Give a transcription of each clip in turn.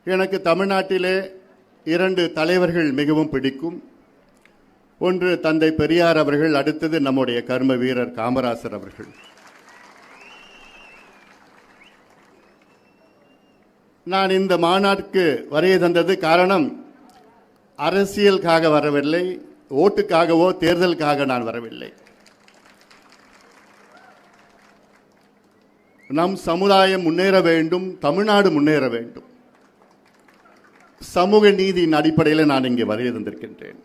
எனக்கு தமிழ்நாட்டிலே இரண்டு தலைவர்கள் மிகவும் பிடிக்கும். ஒன்று தந்தை பெரியார் அவர்கள், அடுத்தது நம்முடைய கர்ம வீரர் காமராசர் அவர்கள். நான் இந்த மாநாட்டுக்கு வரைய தந்தது காரணம் அரசியலுக்காக வரவில்லை, ஓட்டுக்காகவோ தேர்தலுக்காக நான் வரவில்லை. நம் சமுதாயம் முன்னேற வேண்டும், தமிழ்நாடு முன்னேற வேண்டும். சமூக நீதியின் அடிப்படையில் நான் இங்கே வரைய தந்திருக்கின்றேன்.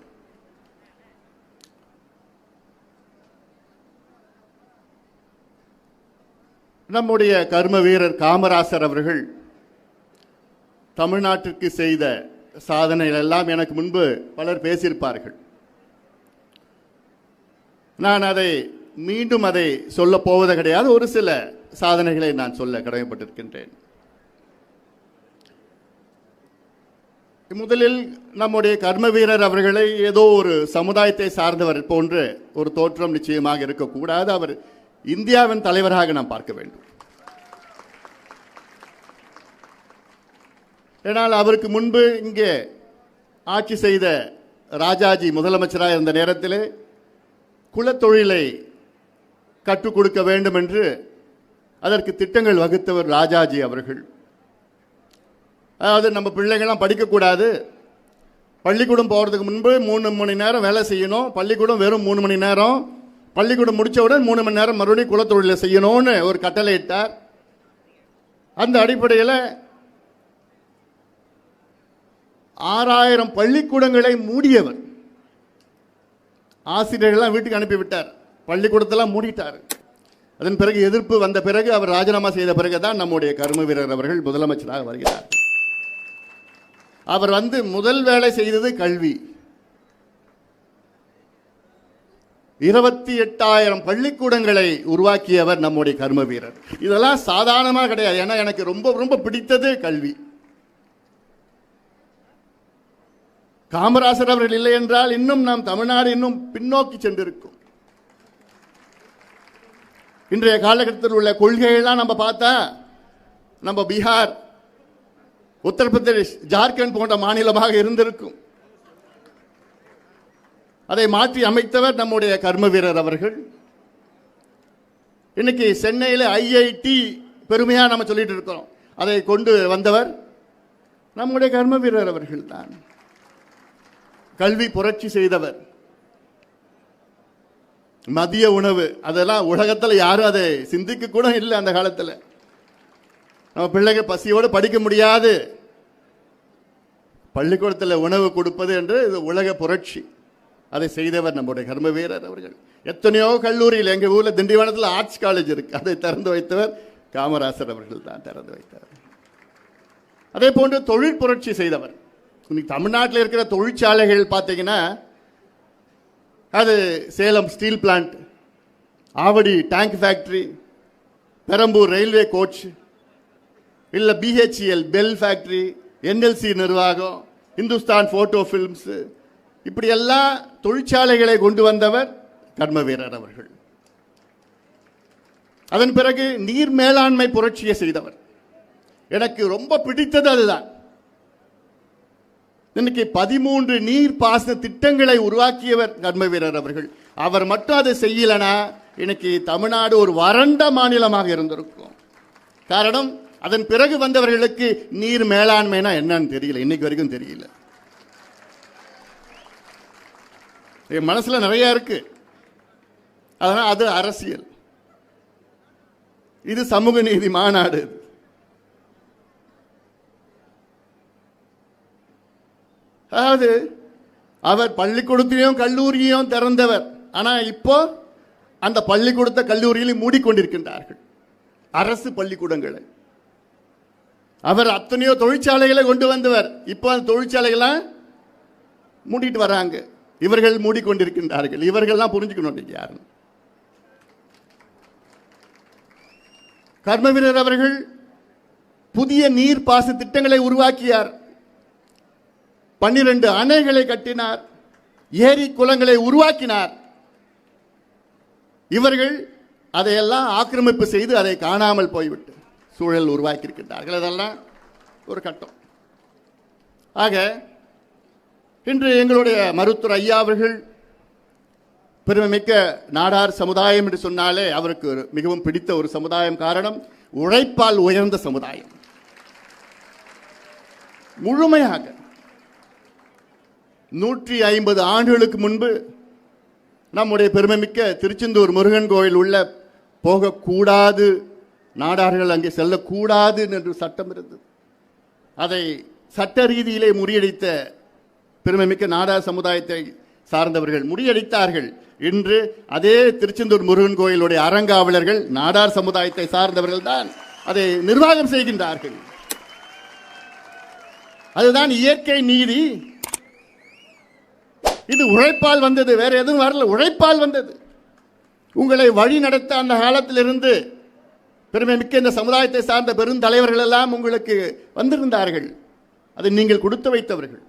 நம்முடைய கர்ம வீரர் காமராசர் அவர்கள் தமிழ்நாட்டிற்கு செய்த சாதனைகள் எல்லாம் எனக்கு முன்பு பலர் பேசியிருப்பார்கள். நான் மீண்டும் அதை சொல்ல போவது கிடையாது. ஒரு சில சாதனைகளை நான் சொல்ல கடமைப்பட்டிருக்கின்றேன். முதலில் நம்முடைய கர்ம வீரர் அவர்களை ஏதோ ஒரு சமுதாயத்தை சார்ந்தவர் போன்று ஒரு தோற்றம் நிச்சயமாக இருக்கக்கூடாது. அவர் இந்தியாவின் தலைவராக நாம் பார்க்க வேண்டும். ஏனால் அவருக்கு முன்பு இங்கே ஆட்சி செய்த ராஜாஜி முதலமைச்சராக இருந்த நேரத்தில் குலத்தொழிலை கற்றுக் கொடுக்க வேண்டும் என்று அதற்கு திட்டங்கள் வகுத்தவர் ராஜாஜி அவர்கள். அதாவது நம்ம பிள்ளைங்கள்லாம் படிக்கக்கூடாது, பள்ளிக்கூடம் போகிறதுக்கு முன்பு 3 மணி நேரம் வேலை செய்யணும், பள்ளிக்கூடம் வெறும் 3 மணி நேரம், பள்ளிக்கூடம் முடித்தவுடன் 3 மணி நேரம் மறுபடியும் குலத்தொழிலை செய்யணும்னு ஒரு கட்டளை இட்டார். அந்த அடிப்படையில் 6000 பள்ளிக்கூடங்களை மூடியவர். ஆசிரியர்கள்லாம் வீட்டுக்கு அனுப்பிவிட்டார், பள்ளிக்கூடத்தெல்லாம் மூடிட்டார். அதன் பிறகு எதிர்ப்பு வந்த பிறகு அவர் ராஜினாமா செய்த பிறகுதான் நம்முடைய கர்ம வீரர் அவர்கள் முதலமைச்சராக வருகிறார். அவர் முதல் வேலை செய்தது கல்வி. 28,000 பள்ளிக்கூடங்களை உருவாக்கியவர் நம்முடைய கர்ம வீரர். இதெல்லாம் சாதாரணமாக கிடையாது. ஏன்னா எனக்கு ரொம்ப ரொம்ப பிடித்தது கல்வி. காமராசர் அவர்கள் இல்லை என்றால் இன்னும் நாம் தமிழ்நாடு இன்னும் பின்னோக்கி சென்றிருக்கும். இன்றைய காலகட்டத்தில் உள்ள கொள்கைகள்லாம் நம்ம பார்த்தா நம்ம பீகார், உத்தரப்பிரதேஷ், ஜார்க்கண்ட் போன்ற மாநிலமாக இருந்திருக்கும். அதை மாற்றி அமைத்தவர் நம்முடைய கர்ம வீரர் அவர்கள். இன்னைக்கு சென்னையில் ஐஐடி பெருமையாக நம்ம சொல்லிட்டு இருக்கிறோம். அதை கொண்டு வந்தவர் நம்முடைய கர்ம வீரர் அவர்கள் தான். கல்வி புரட்சி செய்தவர். மதிய உணவு அதெல்லாம் உலகத்தில் யாரும் அதை சிந்திக்க கூட இல்லை. அந்த காலத்தில் நம்ம பிள்ளைங்க பசியோடு படிக்க முடியாது, பள்ளிக்கூடத்தில் உணவு கொடுப்பது என்று இது உலக புரட்சி. அதை செய்தவர் நம்முடைய கர்ம வீரர் அவர்கள். எத்தனையோ கல்லூரியில், எங்கள் ஊரில் திண்டிவனத்தில் ஆர்ட்ஸ் காலேஜ் இருக்கு, அதை திறந்து வைத்தவர் காமராசர் அவர்கள் தான் திறந்து வைத்தவர். அதே போன்று தொழில் புரட்சி செய்தவர். இன்னைக்கு தமிழ்நாட்டில் இருக்கிற தொழிற்சாலைகள் பார்த்தீங்கன்னா அது Salem steel plant, Avadi tank factory, Perambur railway coach, இல்லை பிஹெச்இஎல் பெல் ஃபேக்டரி, என்எல்சி நிர்வாகம், இந்துஸ்தான் போட்டோ ஃபிலிம்ஸ், இப்படி எல்லா தொழிற்சாலைகளை கொண்டு வந்தவர் கர்ம வீரர் அவர்கள். அதன் பிறகு நீர் மேலாண்மை புரட்சியை செய்தவர். எனக்கு ரொம்ப பிடித்தது அதுதான். இன்னைக்கு 13 நீர் பாசன திட்டங்களை உருவாக்கியவர் கர்ம வீரர் அவர்கள். அவர் மட்டும் அதை செய்யலனா இன்னைக்கு தமிழ்நாடு ஒரு வறண்ட மாநிலமாக இருந்திருக்கும். காரணம், அதன் பிறகு வந்தவர்களுக்கு நீர் மேலாண்மைனா என்னன்னு தெரியல, இன்னைக்கு வரைக்கும் தெரியல. என் மனசுல நிறைய இருக்கு. அதனால் அது அரசியல், இது சமூக நீதி மாநாடு. அதாவது அவர் பள்ளிக்கூடத்தையும் கல்லூரியையும் திறந்தவர். ஆனால் இப்போ அந்த பள்ளிக்கூடத்தை கல்லூரியில் மூடிக்கொண்டிருக்கின்றார்கள், அரசு பள்ளிக்கூடங்களை. அவர் அத்தனையோ தொழிற்சாலைகளை கொண்டு வந்தவர். இப்போ அந்த தொழிற்சாலைகள்லாம் மூடிட்டு வராங்க, இவர்கள் மூடிக்கொண்டிருக்கின்றார்கள். இவர்கள்லாம் புரிஞ்சுக்கணும் நீங்க யாருன்னு. கர்ம வீரர் அவர்கள் புதிய நீர் பாச திட்டங்களை உருவாக்கியார். 12 அணைகளை கட்டினார், ஏரி குளங்களை உருவாக்கினார். இவர்கள் அதையெல்லாம் ஆக்கிரமிப்பு செய்து அதை காணாமல் போய்விட்டு சூழல் உருவாக்கி இருக்கின்றார்கள். அதெல்லாம் ஒரு கட்டம். ஆக இன்று எங்களுடைய மருத்துவர் ஐயா அவர்கள் பெருமைமிக்க நாடார் சமுதாயம் என்று சொன்னாலே அவருக்கு மிகவும் பிடித்த ஒரு சமுதாயம். காரணம், உழைப்பால் உயர்ந்த சமுதாயம். முழுமையாக 150 ஆண்டுகளுக்கு முன்பு நம்முடைய பெருமைமிக்க திருச்செந்தூர் முருகன் கோயில் உள்ள போகக்கூடாது, நாடார்கள் அங்கே செல்லக்கூடாது என்று சட்டம் இருந்தது. அதை சட்ட ரீதியிலே முறியடித்த பெருமைமிக்க நாடார் சமுதாயத்தை சார்ந்தவர்கள் முறியடித்தார்கள். இன்று அதே திருச்செந்தூர் முருகன் கோயிலுடைய அறங்காவலர்கள் நாடார் சமுதாயத்தை சார்ந்தவர்கள் தான் அதை நிர்வாகம் செய்கின்றார்கள். அதுதான் இயற்கை நீதி. இது உழைப்பால் வந்தது, வேற எதுவும் வரல, உழைப்பால் வந்தது. உங்களை வழி நடத்த அந்த காலத்திலிருந்து பெருமைமிக்க இந்த சமுதாயத்தை சார்ந்த பெருந்தலைவர்கள் எல்லாம் உங்களுக்கு வந்திருந்தார்கள். அதை நீங்கள் கொடுத்து வைத்தவர்கள்.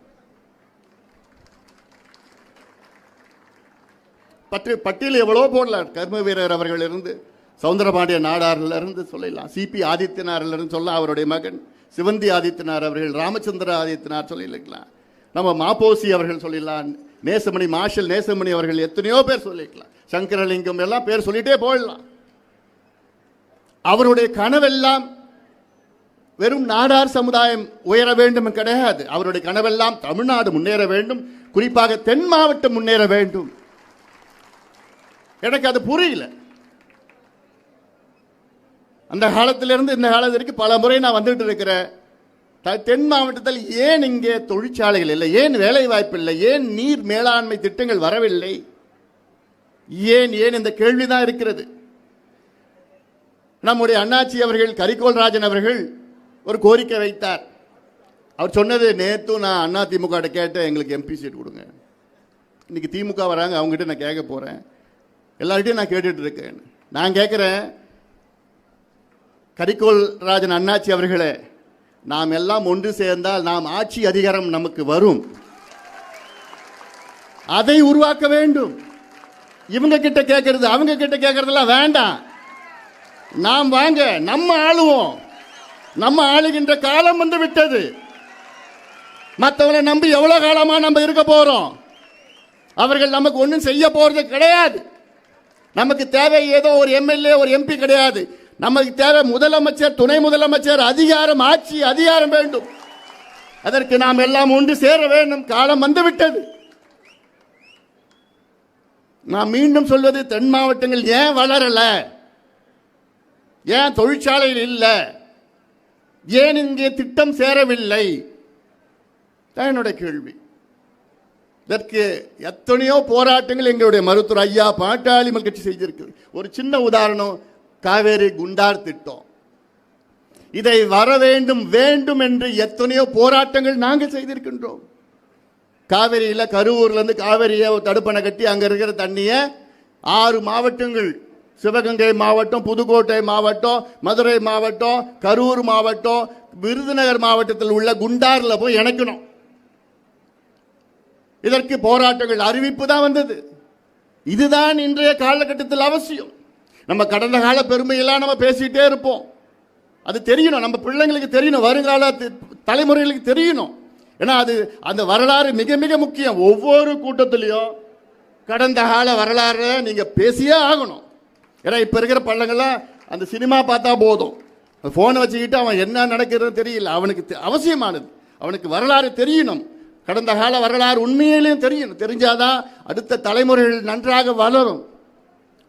பட்டியல் எவ்வளோ போடலாம். கர்ம வீரர் அவர்கள் இருந்து, சவுந்தரபாண்டிய நாடாரில் இருந்து சொல்லலாம், சிபி ஆதித்யனாரில் இருந்து சொல்லலாம், அவருடைய மகன் சிவந்தி ஆதித்யனார் அவர்கள், ராமச்சந்திர ஆதித்யனார் சொல்லியிருக்கலாம், நம்ம மாப்போசி அவர்கள் சொல்லிடலாம், நேசமணி மார்ஷல் நேசமணி அவர்கள், எத்தனையோ பேர் சொல்லிக்கலாம், சங்கரலிங்கம் எல்லாம் பேர் சொல்லிட்டே போயிடலாம். அவருடைய கனவெல்லாம் வெறும் நாடார் சமுதாயம் உயர வேண்டும் கிடையாது. அவருடைய கனவெல்லாம் தமிழ்நாடு முன்னேற வேண்டும், குறிப்பாக தென் மாவட்டம் முன்னேற வேண்டும். எனக்கு அது புரியல. அந்த காலத்திலிருந்து இந்த காலத்திற்கு பல முறை நான் வந்துட்டு இருக்கிறேன். தென் மாவட்டத்தில் ஏன் இங்கே தொழிற்சாலைகள் இல்லை, ஏன் வேலை வாய்ப்பு இல்லை, ஏன் நீர் மேலாண்மை திட்டங்கள் வரவில்லை, ஏன் ஏன் இந்த கேள்விதான் இருக்கிறது. நம்முடைய அண்ணாச்சி அவர்கள், கரிகோல் ராஜன் அவர்கள் ஒரு கோரிக்கை வைத்தார். அவர் சொன்னது, நேற்று நான் அதிமுக கேட்டேன், எங்களுக்கு எம்பி சீட் கொடுங்க. இன்னைக்கு திமுக வராங்க, அவங்ககிட்ட நான் கேட்க போறேன், எல்லார்கிட்டையும் நான் கேட்டுட்டு இருக்கேன். நான் கேட்கிறேன், கரிகோல் ராஜன் அண்ணாச்சி அவர்களே, நாம் எல்லாம் ஒன்று சேர்ந்தால் நாம் ஆட்சி அதிகாரம் நமக்கு வரும், அதை உருவாக்க வேண்டும். இவங்க கிட்ட கேட்கறது அவங்க கிட்ட கேட்கறதெல்லாம் வேண்டாம். நாம் வாங்க, நம்ம ஆளுவோம். நம்ம ஆளுகின்ற காலம் வந்து விட்டது. மற்றவங்களை நம்பி எவ்வளவு காலமா நம்ம இருக்க போறோம்? அவர்கள் நமக்கு ஒன்றும் செய்ய போறது கிடையாது. நமக்கு தேவை ஏதோ ஒரு எம்எல்ஏ ஒரு எம்பி கிடையாது. நமக்கு தேவை முதலமைச்சர், துணை முதலமைச்சர், அதிகாரம், ஆட்சி அதிகாரம் வேண்டும். அதற்கு நாம் எல்லாம் ஒன்று சேர வேண்டும். காலம் வந்துவிட்டது. நான் மீண்டும் சொல்வது, தென் மாவட்டங்கள் ஏன் வளரல, ஏன் தொழிற்சாலைகள் இல்லை, ஏன் இங்கே திட்டம் சேரவில்லை, என்னுடைய கேள்வி. இதற்கு எத்தனையோ போராட்டங்கள் எங்களுடைய மருத்துவர் ஐயா பாட்டாளி மக்கள் கட்சி செய்திருக்கு. ஒரு சின்ன உதாரணம், காவேரி குண்டார் திட்டம். இதை வர வேண்டும் வேண்டும் என்று எத்தனையோ போராட்டங்கள் நாங்கள் செய்திருக்கின்றோம். காவேரியில் கரூர்ல இருந்து காவேரியை தடுப்பணை கட்டி அங்க இருக்கிற தண்ணியை 6 மாவட்டங்கள், சிவகங்கை மாவட்டம், புதுக்கோட்டை மாவட்டம், மதுரை மாவட்டம், கரூர் மாவட்டம், விருதுநகர் மாவட்டத்தில் உள்ள குண்டார்ல போய் இணைக்கணும். இதற்கு போராட்டங்கள், அறிவிப்பு தான் வந்தது. இதுதான் இன்றைய காலகட்டத்தில் அவசியம். நம்ம கடந்த கால பெருமையெல்லாம் நம்ம பேசிட்டே இருப்போம். அது தெரியணும், நம்ம பிள்ளைங்களுக்கு தெரியணும், வருங்கால தலைமுறைகளுக்கு தெரியணும். ஏன்னா அது அந்த வரலாறு மிக மிக முக்கியம். ஒவ்வொரு கூட்டத்திலையும் கடந்த கால வரலாறு நீங்க பேசியே ஆகணும். ஏன்னா இப்ப இருக்கிற பள்ளங்கள்லாம் அந்த சினிமா பார்த்தா போதும், போனை வச்சுக்கிட்டு அவன் என்ன நடக்கிறது தெரியல. அவனுக்கு அவசியமானது, அவனுக்கு வரலாறு தெரியணும். கடந்த கால வரலாறு உண்மையிலேயும் தெரியணும். தெரிஞ்சாதான் அடுத்த தலைமுறைகள் நன்றாக வளரும்,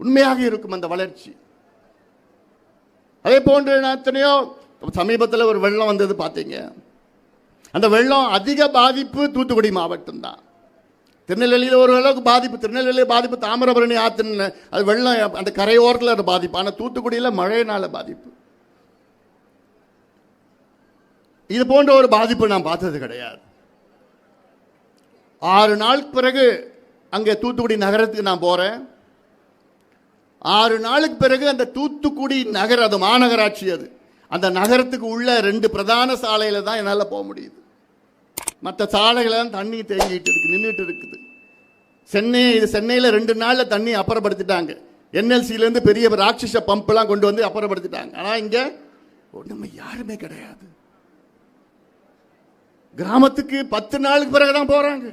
உண்மையாக இருக்கும் அந்த வளர்ச்சி. அதே போன்று எத்தனையோ சமீபத்தில் ஒரு வெள்ளம் வந்தது பார்த்தீங்க. அந்த வெள்ளம் அதிக பாதிப்பு தூத்துக்குடி மாவட்டம் தான். திருநெல்வேலியில் ஓரளவுக்கு பாதிப்பு, திருநெல்வேலியில் பாதிப்பு, தாமிரபரணி ஆற்றின் அது வெள்ளம் அந்த கரையோரத்தில் அது பாதிப்பு. ஆனால் தூத்துக்குடியில் மழையினால பாதிப்பு. இது போன்ற ஒரு பாதிப்பு நான் பார்த்தது கிடையாது. 6 நாளுக்கு பிறகு அங்கே தூத்துக்குடி நகரத்துக்கு நான் போறேன். 6 நாளுக்கு பிறகு அந்த தூத்துக்குடி நகர், அது மாநகராட்சி, அது அந்த நகரத்துக்கு உள்ள 2 பிரதான சாலையில தான் என்னால் போக முடியுது. மற்ற சாலைகள் தண்ணி தேங்கிட்டு இருக்கு, நின்றுட்டு இருக்குது. சென்னையில் 2 நாள்ல தண்ணி அப்புறப்படுத்திட்டாங்க. என்எல்சியிலேருந்து பெரிய ராட்சச பம்ப்லாம் கொண்டு வந்து அப்புறப்படுத்திட்டாங்க. ஆனால் இங்கே ஒன்றுமே யாருமே கிடையாது. கிராமத்துக்கு 10 நாளுக்கு பிறகுதான் போறாங்க.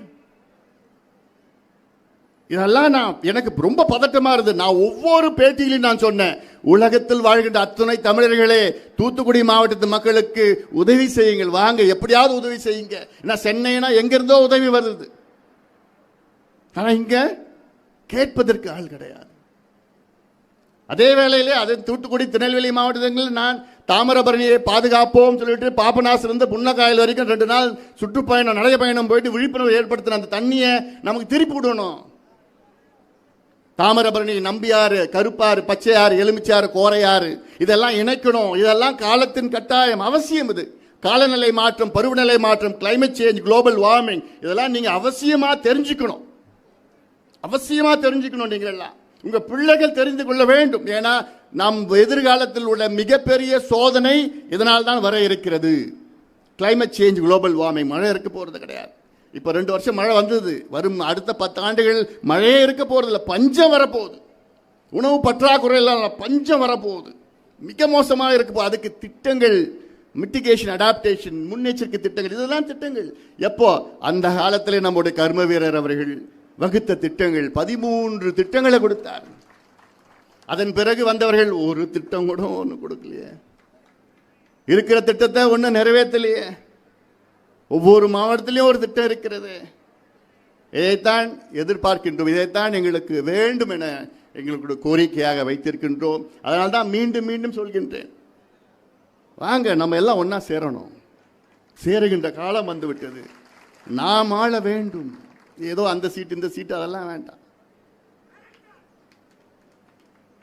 இதெல்லாம் எனக்கு ரொம்ப பதட்டமா இருந்தது. நான் ஒவ்வொரு பேட்டியிலும் நான் சொன்னேன், உலகத்தில் வாழ்கின்ற அத்தனை தமிழர்களே, தூத்துக்குடி மாவட்டத்து மக்களுக்கு உதவி செய்யுங்கள், வாங்க எப்படியாவது உதவி செய்யுங்க. ஏன்னா சென்னைனா எங்க இருந்தோ உதவி வருது, ஆனா இங்க கேட்பதற்கு ஆள் கிடையாது. அதே வேளையிலே அது தூத்துக்குடி திருநெல்வேலி மாவட்டத்தில் நான் தாமிரபரணியை பாதுகாப்போம் சொல்லிட்டு பாபநாசம் இருந்து புன்னக்காயல் வரைக்கும் 2 நாள் சுற்றுப்பயணம் நடைபயணம் போயிட்டு விழிப்புணர்வு ஏற்படுத்தின அந்த தண்ணியை நமக்கு திருப்பி விடணும். தாமிரபரணி, நம்பியாறு, கருப்பாறு, பச்சையாறு, எலுமிச்சாறு, கோரையாறு இதெல்லாம் இணைக்கணும். இதெல்லாம் காலத்தின் கட்டாயம், அவசியம். இது காலநிலை மாற்றம், பருவநிலை மாற்றம், கிளைமேட் சேஞ்ச், குளோபல் வார்மிங், இதெல்லாம் நீங்க அவசியமா தெரிஞ்சுக்கணும். அவசியமா தெரிஞ்சுக்கணும். நீங்க எல்லாம் உங்க பிள்ளைகள் தெரிந்து கொள்ள வேண்டும். ஏன்னா நம் எதிர்காலத்தில் உள்ள மிகப்பெரிய சோதனை இதனால் தான் வர இருக்கிறது. Climate change, global warming. மழை இருக்க போறது கிடையாது. இப்ப 2 வருஷம் மழை வந்தது, வரும் அடுத்த 10 ஆண்டுகள் மழையே இருக்க போறது இல்லை. பஞ்சம் வரப்போகுது, உணவு பற்றாக்குறை எல்லாம் பஞ்சம் வரப்போகுது, மிக மோசமாக இருக்கு. அதுக்கு திட்டங்கள், மிட்டிகேஷன், அடாப்டேஷன், முன்னெச்சரிக்கை திட்டங்கள், இதெல்லாம் திட்டங்கள். எப்போ அந்த காலத்திலே நம்முடைய கர்ம வீரர் அவர்கள் வகுத்த திட்டங்கள், 13 திட்டங்களை கொடுத்தார். அதன் பிறகு வந்தவர்கள் ஒரு திட்டம் கூட ஒன்று கொடுக்கலையே, இருக்கிற திட்டத்தை ஒன்றும் நிறைவேற்றலையே. ஒவ்வொரு மாவட்டத்திலையும் ஒரு திட்டம் இருக்கிறது. இதைத்தான் எதிர்பார்க்கின்றோம், இதைத்தான் எங்களுக்கு வேண்டும் என எங்களுக்கு கோரிக்கையாக வைத்திருக்கின்றோம். அதனால தான் மீண்டும் மீண்டும் சொல்கின்றேன், வாங்க நம்ம எல்லாம் ஒன்னா சேரணும். சேருகின்ற காலம் வந்துவிட்டது. நாம் ஆள வேண்டும். ஏதோ அந்த சீட்டு இந்த சீட்டு அதெல்லாம் வேண்டாம்,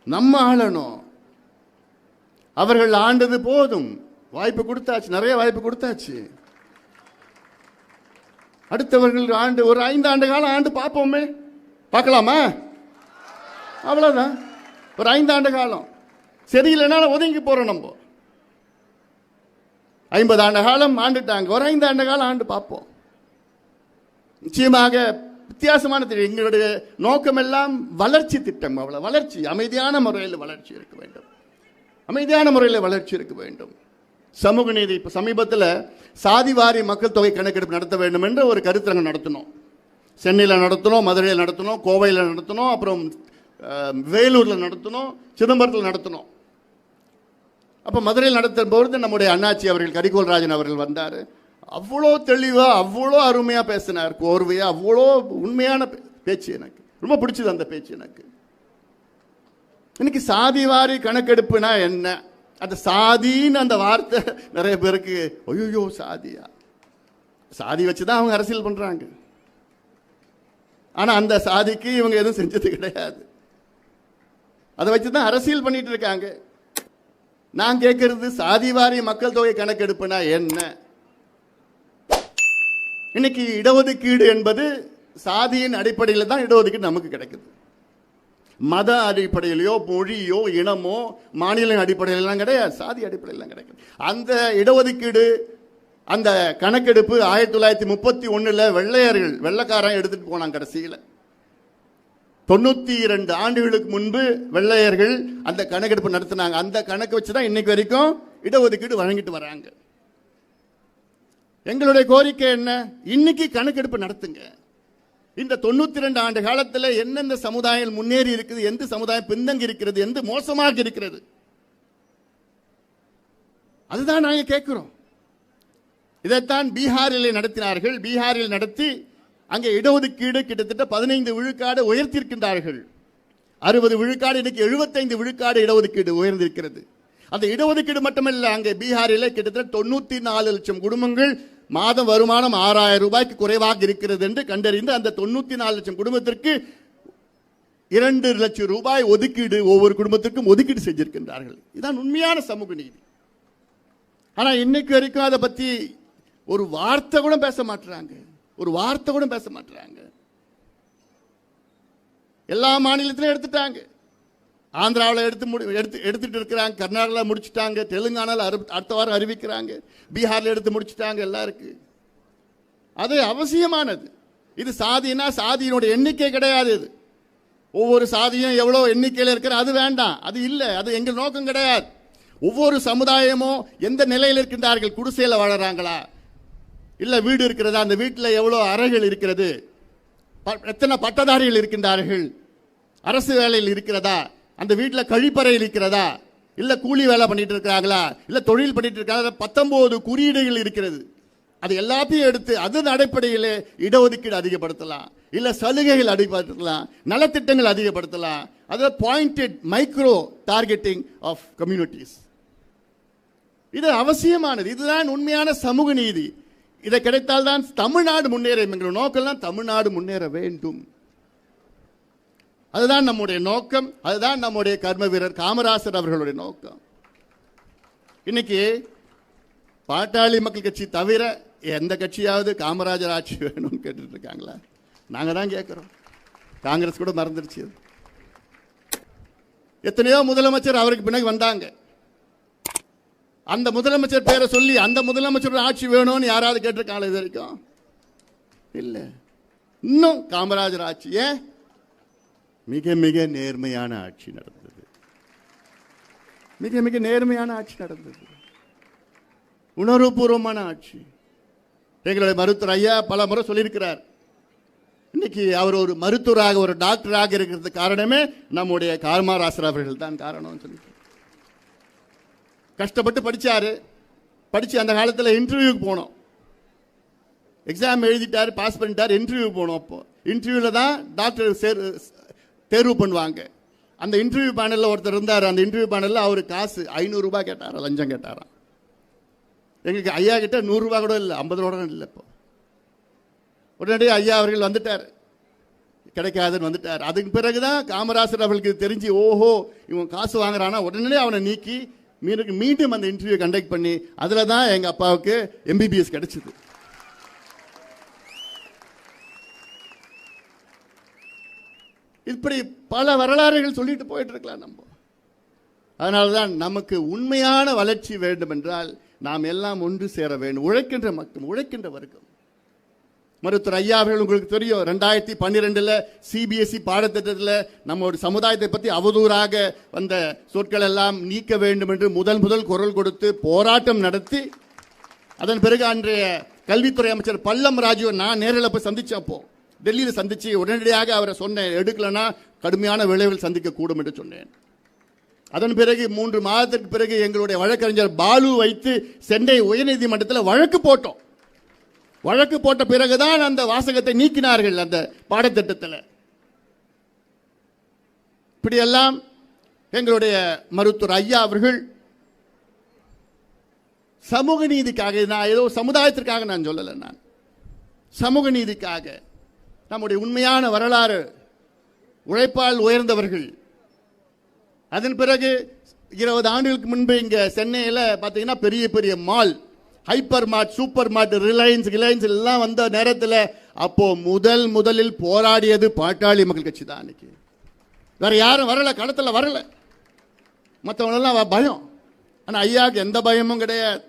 நம்ம ஆளணும். அவர்கள் ஆண்டது போதும், வாய்ப்பு கொடுத்தாச்சு, நிறைய வாய்ப்பு கொடுத்தாச்சு. அடுத்தவர்கள் ஆண்டு ஒரு 5 ஆண்டு காலம் ஆண்டு பார்ப்போமே, பார்க்கலாமா? அவ்வளவுதான். ஒரு 5 ஆண்டு காலம் சரியில்லைனாலும் ஒதுங்கி போறோம். நம்ம 50 ஆண்டு காலம் ஆண்டுட்டாங்க, ஒரு 5 ஆண்டு காலம் ஆண்டு பார்ப்போம். நிச்சயமாக வித்தியாசமான திட்டம். எங்களுடைய நோக்கம் எல்லாம் வளர்ச்சி திட்டம். அவ்வளவு வளர்ச்சி, அமைதியான முறையில் வளர்ச்சி இருக்க வேண்டும், அமைதியான முறையில் வளர்ச்சி இருக்க வேண்டும். சமூக நீதி. இப்போ சமீபத்தில் சாதிவாரி மக்கள் தொகை கணக்கெடுப்பு நடத்த வேண்டும் என்ற ஒரு கருத்தரங்கம் நடத்தினோம். சென்னையில் நடத்தினோம், மதுரையில் நடத்தினோம், கோவையில் நடத்தினோம், அப்புறம் வேலூரில் நடத்தினோம், சிதம்பரத்தில் நடத்தினோம். அப்போ மதுரையில் நடத்தும் பொழுது நம்முடைய அண்ணாச்சி அவர்கள், கரிகோல்ராஜன் அவர்கள் வந்தார். அவ்வளோ தெளிவாக, அவ்வளோ அருமையாக பேசினார், கோர்வையாக, அவ்வளோ உண்மையான பேச்சு. எனக்கு ரொம்ப பிடிச்சது அந்த பேச்சு. எனக்கு இன்னைக்கு சாதிவாரி கணக்கெடுப்புனா என்ன, அந்த சாதின்னு அந்த வார்த்தை நிறைய பேருக்கு ஐயோ சாதியா, சாதி வச்சுதான் அவங்க அரசியல் பண்றாங்க. ஆனா அந்த சாதிக்கு இவங்க எதுவும் செஞ்சது கிடையாது, அதை வச்சுதான் அரசியல் பண்ணிட்டு இருக்காங்க. நான் கேட்கறது, சாதிவாரி மக்கள் தொகை கணக்கெடுப்புனா என்ன? இன்னைக்கு இடஒதுக்கீடு என்பது சாதியின் அடிப்படையில் தான் இடஒதுக்கீடு நமக்கு கிடைக்குது. மத அடிப்படையிலையோ, மொழியோ, இனமோ, மாநில அடிப்படையிலாம் கிடையாது, சாதி அடிப்படையில் கிடைக்குது. அந்த இடஒதுக்கீடு, அந்த கணக்கெடுப்பு 1931 வெள்ளையர்கள், வெள்ளைக்காரன் எடுத்துட்டு போனாங்க. கடைசியில் 92 ஆண்டுகளுக்கு முன்பு வெள்ளையர்கள் அந்த கணக்கெடுப்பு நடத்தினாங்க. அந்த கணக்கு வச்சுதான் இன்னைக்கு வரைக்கும் இடஒதுக்கீடு வழங்கிட்டு வராங்க. எங்களுடைய கோரிக்கை என்ன? இன்னைக்கு கணக்கெடுப்பு நடத்துங்க. இந்த 92 ஆண்டு காலத்தில் எந்தெந்த சமுதாயம் முன்னேறி இருக்குது, எந்த சமுதாயம் பின்தங்கி இருக்கிறது, எந்த மோசமாக இருக்கிறது, அதுதான் நாங்கள் கேட்கிறோம். இதைத்தான் பீகாரில் நடத்தினார்கள். பீகாரில் நடத்தி அங்கே இடஒதுக்கீடு கிட்டத்தட்ட 15 விழுக்காடு உயர்த்தியிருக்கின்றார்கள். 60 விழுக்காடு, இன்னைக்கு 75 விழுக்காடு இடஒதுக்கீடு உயர்ந்திருக்கிறது. அந்த இடஒதுக்கீடு மட்டுமல்ல, அங்கே பீகாரில் கிட்டத்தட்ட 94 லட்சம் குடும்பங்கள் மாதம் வருமானம் 6000 ரூபாய்க்கு குறைவாக இருக்கிறது என்று கண்டறிந்து அந்த 94 லட்சம் குடும்பத்திற்கு 2 லட்சம் ரூபாய் ஒதுக்கீடு, ஒவ்வொரு குடும்பத்திற்கும் ஒதுக்கீடு செஞ்சிருக்கின்றார்கள். இதுதான் உண்மையான சமூக நீதி. ஆனா இன்னைக்கு வரைக்கும் அதை பத்தி ஒரு வார்த்தை கூட பேச மாட்டாங்க, ஒரு வார்த்தை கூட பேச மாட்டாங்க. எல்லா மாநிலத்திலும் எடுத்துட்டாங்க. ஆந்திராவில் எடுத்துட்டு இருக்கிறாங்க, கர்நாடகாவில் முடிச்சுட்டாங்க, தெலுங்கானாவில் அடுத்த வாரம் அறிவிக்கிறாங்க, பீகாரில் எடுத்து முடிச்சுட்டாங்க. எல்லாம் இருக்கு. அது அவசியமானது. இது சாதினா சாதியினுடைய எண்ணிக்கை கிடையாது. இது ஒவ்வொரு சாதியும் எவ்வளோ எண்ணிக்கையில் இருக்கிற அது வேண்டாம், அது இல்லை, அது எங்கள் நோக்கம் கிடையாது. ஒவ்வொரு சமுதாயமும் எந்த நிலையில் இருக்கின்றார்கள், குடிசையில் வாழறாங்களா, இல்ல வீடு இருக்கிறதா, அந்த வீட்டில் எவ்வளவு அறைகள் இருக்கிறது, எத்தனை பட்டதாரிகள் இருக்கின்றார்கள், அரசு வேலையில் இருக்கிறதா, அந்த வீட்டில் கழிப்பறை இருக்கிறதா, இல்ல கூலி வேலை பண்ணிட்டு இருக்கிறாங்களா, இல்ல தொழில் பண்ணிட்டு இருக்காங்க, 19 குறியீடுகள் இருக்கிறது. அது எல்லாத்தையும் எடுத்து அதன் அடிப்படையில் இடஒதுக்கீடு அதிகப்படுத்தலாம், இல்ல சலுகைகள் அதிகப்படுத்தலாம், நலத்திட்டங்கள் அதிகப்படுத்தலாம். அதாவது pointed micro targeting of communities. இது அவசியமானது. இதுதான் உண்மையான சமூக நீதி. இதை கிடைத்தால்தான் தமிழ்நாடு முன்னேறும். என்கிற நோக்கம் தமிழ்நாடு முன்னேற வேண்டும். அதுதான் நம்முடைய நோக்கம். அதுதான் நம்முடைய கர்ம வீரர் காமராசர் அவர்களுடைய நோக்கம். இன்னைக்கு பாட்டாளி மக்கள் கட்சி தவிர எந்த கட்சியாவது காமராஜர் ஆட்சி வேணும்னு கேட்டுட்டு இருக்காங்களா? நாங்க தான் கேட்கிறோம். காங்கிரஸ் கூட மறந்துடுச்சு. எத்தனையோ முதலமைச்சர் அவருக்கு பின்னாடி வந்தாங்க. அந்த முதலமைச்சர் பேரை சொல்லி அந்த முதலமைச்சர் ஆட்சி வேணும்னு யாராவது கேட்டிருக்காங்களா இது வரைக்கும்? இல்ல. இன்னும் காமராஜர் ஆட்சி. ஏன்? மிக மிக நேர்மையான ஆட்சி நடந்தது. மிக மிக நேர்மையான ஆட்சி நடந்தது. உணர்வுபூர்வமான ஆட்சி. எங்களுடைய மருத்துவர் ஐயா பல முறை சொல்லியிருக்கிறார். இன்னைக்கு அவர் ஒரு மருத்துவராக, ஒரு டாக்டராக இருக்கிறது காரணமே நம்முடைய காமராசர் அவர்கள் தான் காரணம் சொல்லி கஷ்டப்பட்டு படிச்சாரு. படிச்சு அந்த காலத்தில் இன்டர்வியூக்கு போனோம். எக்ஸாம் எழுதிட்டாரு, பாஸ் பண்ணிட்டார். இன்டர்வியூ போனோம். அப்போ இன்டர்வியூவில் தான் டாக்டர் தேர்வு பண்ணுவாங்க. அந்த இன்டர்வியூ பேனலில் ஒருத்தர் இருந்தார். அந்த இன்டர்வியூ பேனலில் அவர் காசு 500 ரூபாய் கேட்டாரா, லஞ்சம் கேட்டாராம். எங்களுக்கு ஐயா கிட்ட 100 ரூபாய் கூட இல்லை, 50 ரூபா கூட இல்லை. இப்போ உடனடியாக ஐயா அவர்கள் வந்துட்டார். கிடைக்காதுன்னு வந்துட்டார். அதுக்கு பிறகுதான் காமராசர் அவர்களுக்கு தெரிஞ்சு, ஓஹோ இவன் காசு வாங்குறானா, உடனே அவனை நீக்கி மீண்டும் அந்த இன்டர்வியூ கண்டக்ட் பண்ணி அதில் தான் எங்கள் அப்பாவுக்கு எம்பிபிஎஸ் கிடைச்சது. இப்படி பல வரலாறுகள் சொல்லிட்டு போயிட்டு இருக்கலாம் நம்ம. அதனால தான் நமக்கு உண்மையான வளர்ச்சி வேண்டும் என்றால் நாம் எல்லாம் ஒன்று சேர வேண்டும். உழைக்கின்ற மக்கள், உழைக்கின்ற வர்க்கம். மருத்துவர் ஐயா அவர்கள் உங்களுக்கு தெரியும், 2012 சிபிஎஸ்இ பாடத்திட்டத்தில் நம்முடைய சமுதாயத்தை பற்றி அவதூறாக வந்த சொற்கள் எல்லாம் நீக்க வேண்டும் என்று முதல் குரல் கொடுத்து போராட்டம் நடத்தி, அதன் பிறகு அன்றைய கல்வித்துறை அமைச்சர் பல்லம் ராஜுவை நான் நேரில் போய் சந்திச்சப்போ, டெல்லியில் சந்திச்சு உடனடியாக அவரை சொன்னேன், எடுக்கலன்னா கடுமையான விளைவுகள் சந்திக்க கூடும் என்று சொன்னேன். அதன் பிறகு 3 மாதத்திற்கு பிறகு எங்களுடைய வழக்கறிஞர் பாலு வைத்து சென்னை உயர்நீதிமன்றத்தில் வழக்கு போட்டோம். வழக்கு போட்ட பிறகுதான் அந்த வாசகத்தை நீக்கினார்கள் அந்த பாடத்திட்டத்தில். இப்படியெல்லாம் எங்களுடைய மருத்துவர் ஐயா அவர்கள் சமூக நீதிக்காக, நான் ஏதோ சமுதாயத்திற்காக நான் சொல்லலை, நான் சமூக நீதிக்காக நம்முடைய உண்மையான வரலாறு, உழைப்பால் உயர்ந்தவர்கள். அதன் பிறகு 20 ஆண்டுகளுக்கு முன்பு இங்க சென்னையில் பார்த்தீங்கன்னா பெரிய பெரிய மால், ஹைப்பர் மார்ட், சூப்பர் மார்ட், ரிலையன்ஸ் எல்லாம் வந்த நேரத்தில் அப்போ முதலில் போராடியது பாட்டாளி மக்கள் கட்சி தான். அன்னைக்கு வேற யாரும் வரல, களத்தில் வரல. மற்றவங்களெல்லாம் பயம். ஆனால் ஐயாவுக்கு எந்த பயமும் கிடையாது,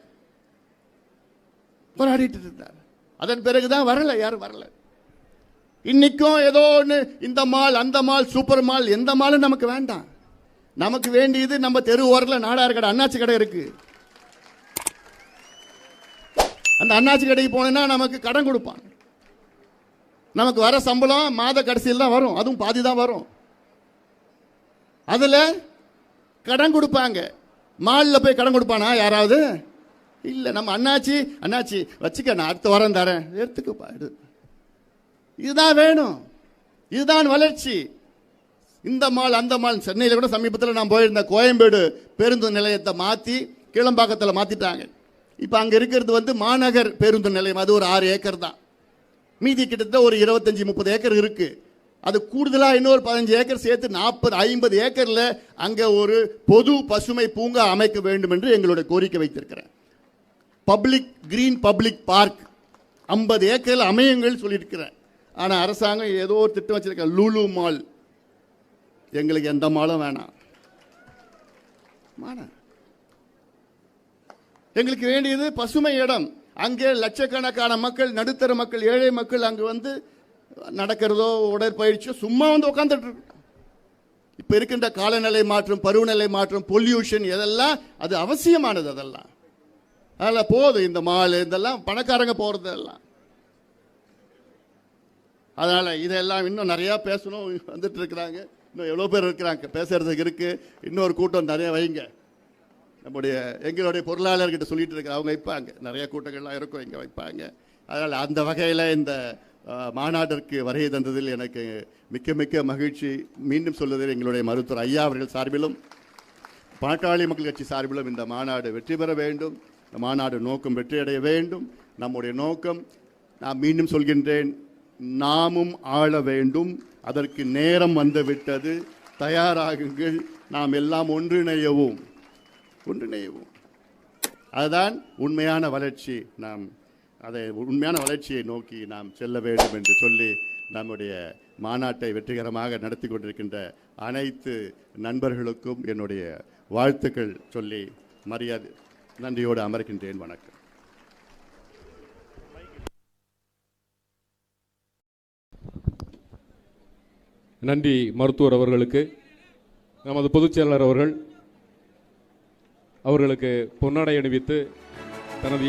போராடிட்டு இருந்தார். அதன் பிறகுதான் வரல, யாரும் வரல. இன்னைக்கும் ஏதோ ஒன்று, இந்த மால் அந்த மால் சூப்பர் மால், எந்த மாலும் நமக்கு வேண்டாம். நமக்கு வேண்டியது நம்ம தெரு ஓரத்தில் நாடார் கடை, அண்ணாச்சி கடை இருக்கு. அந்த அண்ணாச்சி கடைக்கு போனேன்னா நமக்கு கடன் கொடுப்பான். நமக்கு வர சம்பளம் மாத கடைசியில் தான் வரும், அதுவும் பாதி தான் வரும். அதில் கடன் கொடுப்பாங்க. மாலில் போய் கடன் கொடுப்பானா யாராவது? இல்லை. நம்ம அண்ணாச்சி வச்சுக்க, நான் அடுத்த வாரம் தரேன், எடுத்துக்கப்பா. இதுதான் வேணும், இதுதான் வளர்ச்சி. இந்த மால் அந்த மால், சென்னையில் கூட சமீபத்தில் நான் போயிருந்த கோயம்பேடு பேருந்து நிலையத்தை மாற்றி கீழம்பாக்கத்தில் மாற்றிட்டாங்க. இப்போ அங்கே இருக்கிறது மாநகர் பேருந்து நிலையம். அது ஒரு 6 ஏக்கர் தான். மீதி கிட்டத்தட்ட ஒரு 25-30 ஏக்கர் இருக்கு. அது கூடுதலாக இன்னொரு 15 ஏக்கர் சேர்த்து 40-50 ஏக்கரில் அங்கே ஒரு பொது பசுமை பூங்கா அமைக்க வேண்டும் என்று எங்களுடைய கோரிக்கை வைத்திருக்கிறேன். கிரீன் பப்ளிக் பார்க் 50 ஏக்கரில் அமையுங்கள் சொல்லியிருக்கிறேன். ஆனால் அரசாங்கம் ஏதோ ஒரு திட்டம் வச்சிருக்க, லூலு மால். எங்களுக்கு எந்த மாலும் வேணாம். எங்களுக்கு வேண்டியது பசுமை இடம். அங்கே லட்சக்கணக்கான மக்கள், நடுத்தர மக்கள், ஏழை மக்கள் அங்கு நடக்கிறதோ உடற்பயிற்சியோ சும்மா உட்காந்துட்டு இருக்கு. இப்ப இருக்கின்ற காலநிலை மாற்றம், பருவநிலை மாற்றம், பொல்யூஷன், இதெல்லாம் அது அவசியமானது. அதில் போதும் இந்த மால் இதெல்லாம் பணக்காரங்க போகிறது எல்லாம். அதனால் இதெல்லாம் இன்னும் நிறையா பேசணும். வந்துட்டு இருக்கிறாங்க, இன்னும் எவ்வளோ பேர் இருக்கிறாங்க பேசுகிறதுக்கு இருக்குது. இன்னொரு கூட்டம் நிறைய வைங்க. எங்களுடைய பொருளாளர்கிட்ட சொல்லிட்டு இருக்க அவங்க வைப்பாங்க, நிறைய கூட்டங்கள்லாம் இருக்கும் இங்கே வைப்பாங்க. அதனால் அந்த வகையில் இந்த மாநாட்டிற்கு வருகை தந்ததில் எனக்கு மிக்க மிக்க மகிழ்ச்சி. மீண்டும் சொல்வதில் எங்களுடைய மருத்துவர் ஐயா அவர்கள் சார்பிலும் பாட்டாளி மக்கள் கட்சி சார்பிலும் இந்த மாநாடு வெற்றி பெற வேண்டும். இந்த மாநாடு நோக்கம் வெற்றியடைய வேண்டும். நம்முடைய நோக்கம், நான் மீண்டும் சொல்கின்றேன், நாமும் ஆள வேண்டும். அதற்கு நேரம் வந்துவிட்டது. தயாராகுங்கள். நாம் எல்லாம் ஒன்றிணையவும். அதுதான் உண்மையான வளர்ச்சி. உண்மையான வளர்ச்சியை நோக்கி நாம் செல்ல வேண்டும் என்று சொல்லி நம்முடைய மாநாட்டை வெற்றிகரமாக நடத்தி கொண்டிருக்கின்ற அனைத்து நண்பர்களுக்கும் என்னுடைய வாழ்த்துக்கள் சொல்லி நன்றியோடு அமர்கின்றேன். வணக்கம். நன்றி மருத்துவர் அவர்களுக்கு. நமது பொதுச் செயலாளர் அவர்களுக்கு பொன்னாடை அணிவித்து தனது